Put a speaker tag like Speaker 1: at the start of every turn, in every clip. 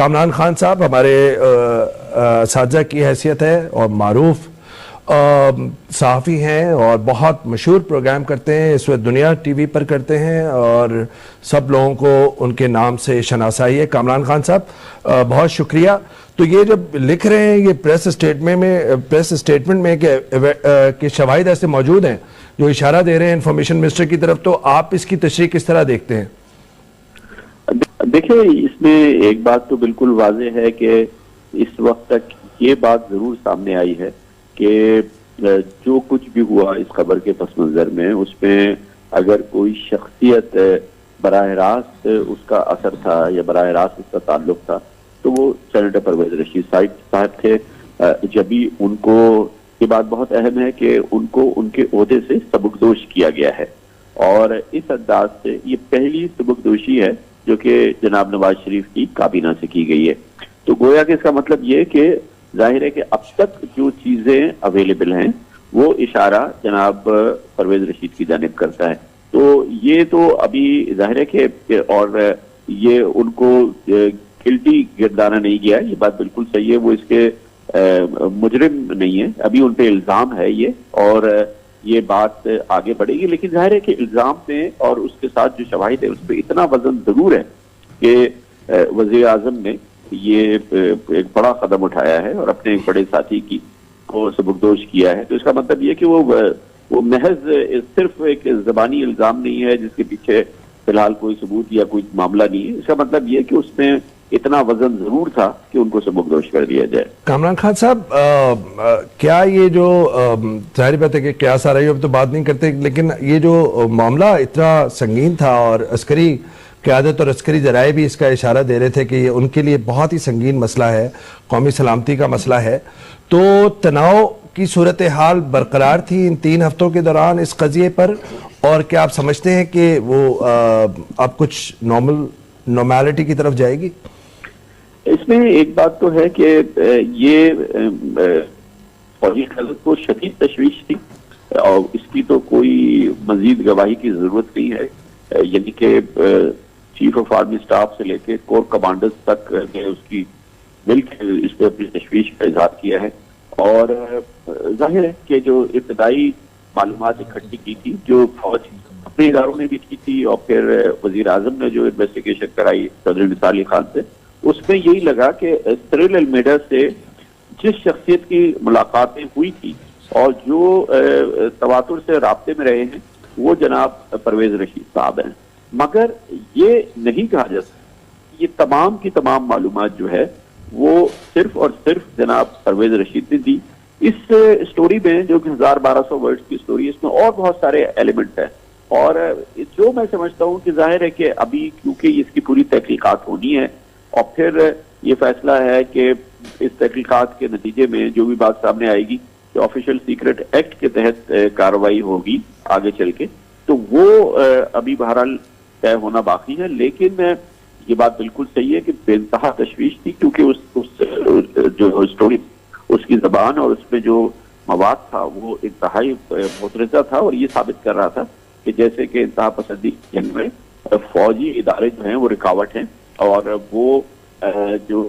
Speaker 1: कामरान खान साहब हमारे साथी की हैसियत है और मारूफ सहाफ़ी हैं और बहुत मशहूर प्रोग्राम करते हैं, इस वक्त दुनिया टीवी पर करते हैं और सब लोगों को उनके नाम से शनासाई है। कामरान खान साहब बहुत शुक्रिया। तो ये जब लिख रहे हैं ये प्रेस स्टेटमेंट में कि शवाहिद ऐसे मौजूद हैं जो इशारा दे रहे हैं इंफॉर्मेशन मिनिस्टर की तरफ, तो आप इसकी तशरीह किस तरह देखते हैं?
Speaker 2: देखिए, इसमें एक बात तो बिल्कुल वाज़ेह है कि इस वक्त तक ये बात जरूर सामने आई है कि जो कुछ भी हुआ इस खबर के पस मंजर में, उसमें अगर कोई शख्सियत बराह रास्त उसका असर था या बराह रास्त उसका ताल्लुक था तो वो सेनेटर परवेज रशीद साहब थे। जब भी उनको, ये बात बहुत अहम है कि उनको उनके ओहदे से सबकदोश किया गया है और इस अंदाज से ये पहली सबकदोशी है जो कि जनाब नवाज शरीफ की काबीना से की गई है। तो गोया कि इसका मतलब ये कि जाहिर है कि अब तक जो चीजें अवेलेबल हैं वो इशारा जनाब परवेज रशीद की जानिब करता है। तो ये तो अभी जाहिर है कि और ये उनको गिल्टी गिरदाना नहीं गया, ये बात बिल्कुल सही है, वो इसके मुजरिम नहीं है, अभी उन पे इल्जाम है ये और ये बात आगे बढ़ेगी। लेकिन जाहिर है कि इल्जाम में और उसके साथ जो शवाहिद है उस पर इतना वजन जरूर है कि वजीर आजम ने ये एक बड़ा कदम उठाया है और अपने एक बड़े साथी की को सबकदोश किया है। तो इसका मतलब ये कि वो महज सिर्फ एक ज़बानी इल्जाम नहीं है जिसके पीछे फिलहाल कोई सबूत या कोई मामला नहीं है। इसका मतलब ये कि उसमें इतना वजन जरूर था कि उनको सबकदोश कर दिया जाए।
Speaker 1: कामरान खान साहब, क्या ये जो जाहिर बात है कि क्या सारा ये तो बात नहीं करते, लेकिन ये जो मामला इतना संगीन था और अस्करी क़यादत और अस्करी जराए भी इसका इशारा दे रहे थे कि ये उनके लिए बहुत ही संगीन मसला है, कौमी सलामती का मसला है, तो तनाव की सूरत हाल बरकरार थी इन 3 हफ्तों के दौरान इस कज़िए पर, और क्या आप समझते हैं कि वो अब कुछ नॉर्मैलिटी की तरफ जाएगी?
Speaker 2: इसमें एक बात तो है कि ये फौजी क़यादत को शदीद तशवीश थी और इसकी तो कोई मजीद गवाही की जरूरत नहीं है। यानी कि चीफ ऑफ आर्मी स्टाफ से लेकर कोर कमांडर्स तक ने उसकी मिलकर इस पर अपनी तशवीश का इजहार किया है और जाहिर है कि जो इब्तदाई मालूमात इकट्ठी की थी जो फौज अपने इदारों ने भी की थी और फिर वजीर आजम ने जो इन्वेस्टिगेशन कराई सदर निसार अली खान से, उसमें यही लगा कि सिरिल अलमेडा से जिस शख्सियत की मुलाकातें हुई थी और जो तवातुर से राब्ते में रहे हैं वो जनाब परवेज रशीद साहब हैं। मगर ये नहीं कहा जा सकता ये तमाम की तमाम मालूमात जो है वो सिर्फ और सिर्फ जनाब परवेज रशीद ने दी। इस स्टोरी में जो कि 1200 वर्ड्स की स्टोरी है, इसमें और बहुत सारे एलिमेंट हैं और जो मैं समझता हूँ कि जाहिर है कि अभी क्योंकि इसकी पूरी तहकीकात होनी है और फिर ये फैसला है कि इस तहकीकात के नतीजे में जो भी बात सामने आएगी कि ऑफिशियल सीक्रेट एक्ट के तहत कार्रवाई होगी आगे चल के, तो वो अभी बहरहाल तय होना बाकी है। लेकिन ये बात बिल्कुल सही है कि बेइंतहा तशवीश थी क्योंकि उस जो स्टोरी उसकी जबान और उसमें जो मवाद था वो इंतहाई मुतरज़ा था और ये साबित कर रहा था कि जैसे कि इंतहा पसंदी जंग में फौजी इदारे जो हैं वो रुकावट हैं और वो जो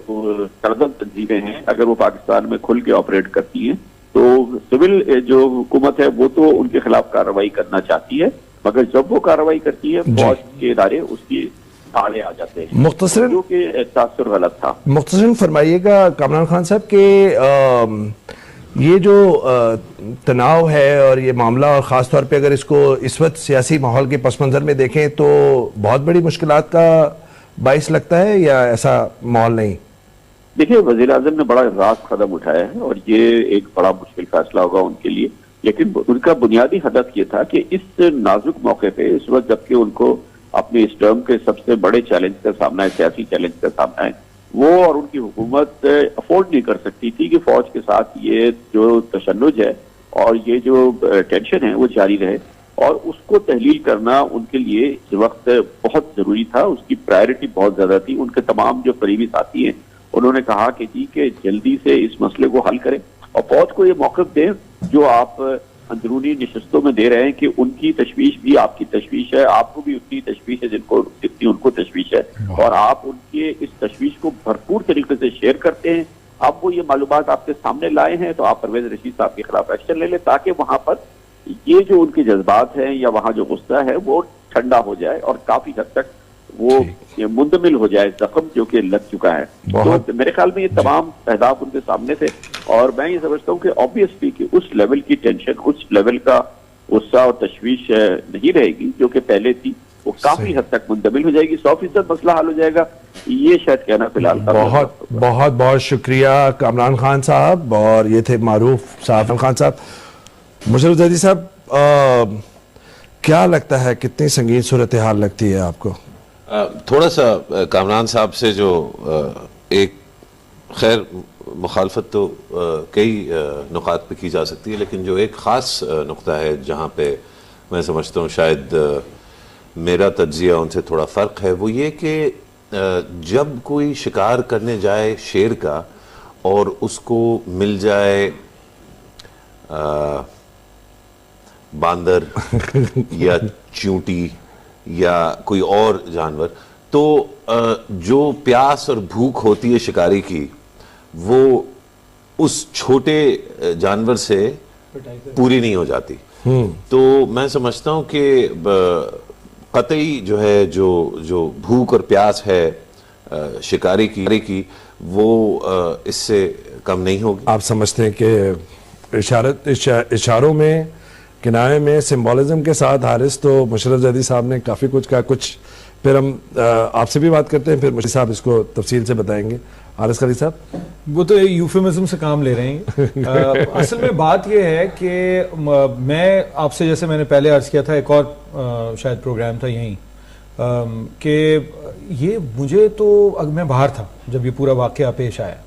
Speaker 2: सरदम तंजीमें हैं अगर वो पाकिस्तान में खुल के ऑपरेट करती हैं तो सिविल जो हुकूमत है वो तो उनके खिलाफ कार्रवाई करना चाहती है, मगर जब वो कार्रवाई करती है फौज के इदारे उसकी आड़े आ जाते हैं।
Speaker 1: मुख्तसरन
Speaker 2: जो कि तासुर गलत था।
Speaker 1: मुख्तसरन फरमाइएगा कामरान खान साहब के ये जो तनाव है और ये मामला, और ख़ास तौर पे अगर इसको इस वक्त सियासी माहौल के पस मंज़र में देखें तो बहुत बड़ी मुश्किलात का बाइस लगता है या ऐसा माहौल नहीं?
Speaker 2: देखिए, वज़ीर आज़म ने बड़ा रास कदम उठाया है और ये एक बड़ा मुश्किल फैसला होगा उनके लिए, लेकिन उनका बुनियादी हदफ ये था कि इस नाजुक मौके पे इस वक्त जबकि उनको अपने इस टर्म के सबसे बड़े चैलेंज का सामना है, सियासी चैलेंज का सामना है, वो और उनकी हुकूमत अफोर्ड नहीं कर सकती थी कि फौज के साथ ये जो तशन्नुज है और ये जो टेंशन है वो जारी रहे और उसको तहलील करना उनके लिए इस वक्त बहुत जरूरी था। उसकी प्रायोरिटी बहुत ज्यादा थी। उनके तमाम जो करीबी साथी हैं उन्होंने कहा कि जी कि जल्दी से इस मसले को हल करें और फौज को ये मौक़िफ़ दें जो आप अंदरूनी नशस्तों में दे रहे हैं कि उनकी तशवीश भी आपकी तशवीश है, आपको भी उतनी तशवीश है जितनी उनको तशवीश है, और आप उनके इस तशवीश को भरपूर तरीके से शेयर करते हैं। अब वो ये मालूमात आपके सामने लाए हैं तो आप परवेज रशीद साहब के खिलाफ एक्शन ले लें, ताकि वहां पर ये जो उनके जज्बात हैं या वहां जो गुस्सा है वो ठंडा हो जाए और काफी हद तक वो ये मुंदमिल हो जाए जख्म जो कि लग चुका है। तो मेरे ख्याल में ये तमाम अहदाफ उनके सामने थे, और मैं ये समझता हूँ कि ऑब्वियसली कि उस लेवल की टेंशन, उस लेवल का गुस्सा और तशवीश नहीं रहेगी जो कि पहले थी, वो काफी हद तक मुंदमिल हो जाएगी, 100% मसला हल हो जाएगा। ये शायद कहना फिलहाल
Speaker 1: बहुत बहुत बहुत शुक्रिया कामरान खान साहब, और ये थे मारूफ साहब खान साहब। मुशर्रफ जैदी साहब, क्या लगता है कितनी संगीन सूरत हाल लगती है आपको?
Speaker 3: थोड़ा सा कामरान साहब से जो एक खैर मुखालफत तो कई नुकात पे की जा सकती है, लेकिन जो एक ख़ास नुक्ता है जहाँ पे मैं समझता हूँ शायद मेरा तज्जिया उनसे थोड़ा फ़र्क है, वो ये कि जब कोई शिकार करने जाए शेर का और उसको मिल जाए बांदर या चींटी या कोई और जानवर, तो जो प्यास और भूख होती है शिकारी की, वो उस छोटे जानवर से पूरी नहीं हो जाती। तो मैं समझता हूँ कि कतई जो है जो भूख और प्यास है शिकारी की वो इससे कम नहीं होगी।
Speaker 1: आप समझते हैं कि इशारों में, किनारे में, सिंबॉलिज्म के साथ हारिस तो मुशर्रफ जैदी साहब ने काफ़ी कुछ कहा। कुछ फिर हम आपसे भी बात करते हैं, फिर मुशर्रफ साहब इसको तफसील से बताएंगे। हारिस खलील साहब,
Speaker 4: वो तो यूफेमिज्म से काम ले रहे हैं। असल में बात यह है कि मैं आपसे, जैसे मैंने पहले अर्ज किया था, एक और शायद प्रोग्राम था यहीं, कि ये मुझे तो मैं बाहर था जब ये पूरा वाकया पेश आया,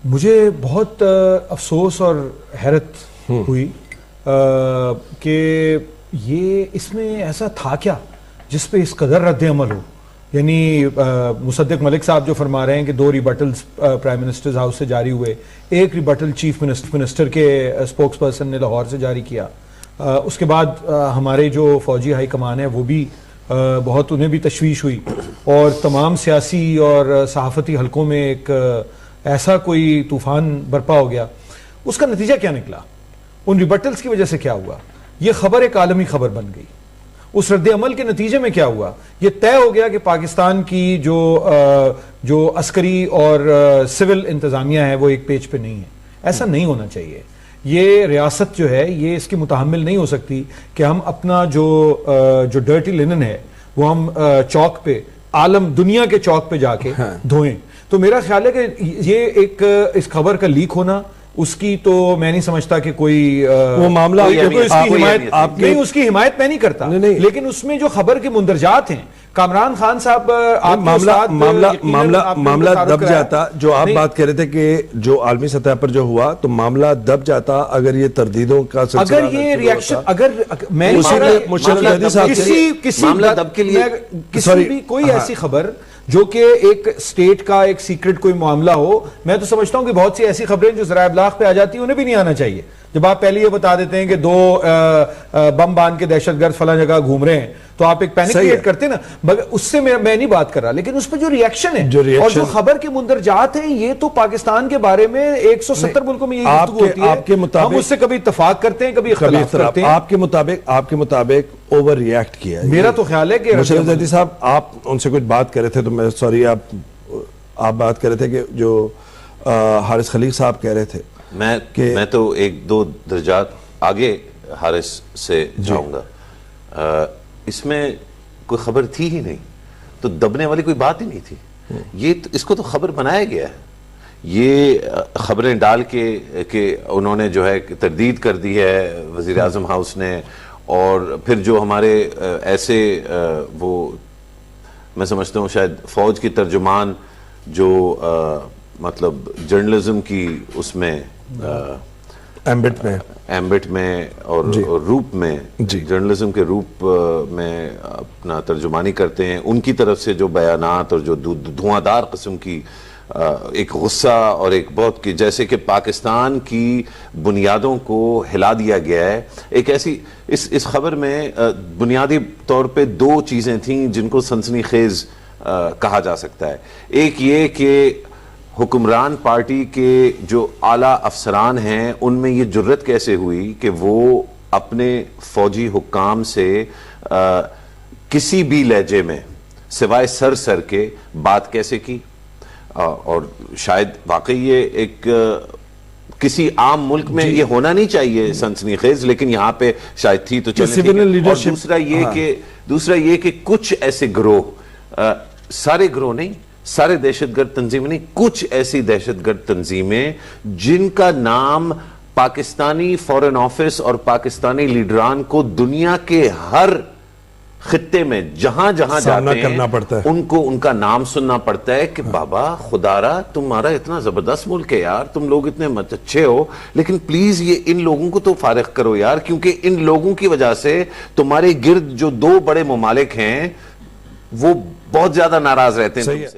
Speaker 4: मुझे बहुत अफसोस और हैरत हुई कि ये इसमें ऐसा था क्या जिस पे इस कदर रद्द अमल हो। यानी मुसद्दिक मलिक साहब जो फरमा रहे हैं कि 2 रिबटल्स प्राइम मिनिस्टर्स हाउस से जारी हुए, एक रिबटल चीफ मिनिस्टर के स्पोक्स पर्सन ने लाहौर से जारी किया, उसके बाद हमारे जो फौजी हाई कमान है वो भी बहुत, उन्हें भी तशवीश हुई, और तमाम सियासी और सहाफ़ती हलकों में एक ऐसा कोई तूफान बर्पा हो गया। उसका नतीजा क्या निकला? उन रिबटल्स की वजह से क्या हुआ? यह खबर एक आलमी खबर बन गई। उस रद्द अमल के नतीजे में क्या हुआ? यह तय हो गया कि पाकिस्तान की जो अस्करी और सिविल इंतजामिया है वो एक पेज पे नहीं है। ऐसा नहीं होना चाहिए। ये रियासत जो है ये इसकी मुतहम्मिल नहीं हो सकती कि हम अपना जो डर्टी लिनन है वो हम चौक पे, आलम दुनिया के चौक पे जाके धोएं। तो मेरा ख्याल है कि ये एक इस खबर का लीक होना, उसकी तो मैं नहीं समझता कि कोई
Speaker 1: वो मामला,
Speaker 4: उसकी हिमायत नहीं, उसकी हिमायत मैं नहीं करता, लेकिन उसमें जो खबर के मुंदरजात हैं, कामरान खान साहब
Speaker 1: मामला दब जाता। जो आप बात कर रहे थे कि जो आलमी सतह पर जो हुआ, तो मामला दब जाता अगर ये तरदीदों का
Speaker 4: अगर ये रिएक्शन, अगर मैं किसी
Speaker 3: मामला दब के लिए
Speaker 4: किसी भी कोई ऐसी खबर जो कि एक स्टेट का एक सीक्रेट कोई मामला हो, मैं तो समझता हूं कि बहुत सी ऐसी खबरें जो ज़राए इब्लाग पे आ जाती हैं उन्हें भी नहीं आना चाहिए। जब आप पहले ये बता देते हैं कि 2 बम बांध के दहशतगर्द फला जगह घूम रहे हैं, तो आप एक पैनिक क्रिएट करते हैं ना, मगर उससे मैं नहीं बात कर रहा, लेकिन उस पर जो रिएक्शन है और जो खबर के मुंदरजात हैं, ये तो पाकिस्तान के बारे में 170 मुल्कों में यही गुफ्तगू होती है।
Speaker 1: आपके मुताबिक
Speaker 4: हम उससे कभी इत्तफाक करते हैं, कभी इख्तिलाफ करते हैं।
Speaker 1: आपके मुताबिक ओवर रिएक्ट किया है।
Speaker 4: मेरा तो ख्याल है कि
Speaker 1: मुशर्रफ जैदी साहब, आप उनसे कुछ बात कर रहे थे, तो मैं सॉरी, आप बात कर रहे थे कि जो हारिस खलील साहब कह रहे थे,
Speaker 3: मैं तो 1-2 दर्जात आगे हारिस से जाऊंगा। इसमें कोई खबर थी ही नहीं, तो दबने वाली कोई बात ही नहीं थी। ये इसको तो खबर बनाया गया है। ये खबरें डाल के उन्होंने जो है तरदीद कर दी है वज़ीर आज़म हाउस ने, और फिर जो हमारे ऐसे वो मैं समझता हूँ शायद फौज की तर्जुमान जो मतलब जर्नलिज्म की उसमें एम्बिट में और रूप में, जर्नलिज्म के रूप में अपना तर्जुमानी करते हैं, उनकी तरफ से जो बयानात और जो धुआंधार किस्म की एक गुस्सा और एक बहुत कि जैसे कि पाकिस्तान की बुनियादों को हिला दिया गया है। एक ऐसी इस खबर में बुनियादी तौर पे दो चीजें थीं जिनको सनसनीखेज कहा जा सकता है। एक ये कि हुक्मरान पार्टी के जो आला अफसरान हैं उनमें ये जुर्रत कैसे हुई कि वो अपने फौजी हुक्काम से किसी भी लहजे में सिवाय सर के बात कैसे की। और शायद वाकई ये एक किसी आम मुल्क में ये होना नहीं चाहिए सनसनीखेज, लेकिन यहाँ पे शायद थी तो चलिए। और दूसरा ये कि कुछ ऐसे गिरोह, सारे गिरोह नहीं, सारे दहशतगर्द तंजीमें नहीं, कुछ ऐसी दहशतगर्द तंजीमें जिनका नाम पाकिस्तानी फॉरेन ऑफिस और पाकिस्तानी लीडरान को दुनिया के हर खित्ते में जहां जहां जाते हैं
Speaker 1: करना पड़ता है,
Speaker 3: उनको उनका नाम सुनना पड़ता है कि बाबा खुदारा तुम्हारा इतना जबरदस्त मुल्क है यार, तुम लोग इतने अच्छे हो, लेकिन प्लीज ये इन लोगों को तो फारिग करो यार, क्योंकि इन लोगों की वजह से तुम्हारे गिर्द जो दो बड़े ममालिक हैं वो बहुत ज्यादा नाराज रहते हैं तुमसे।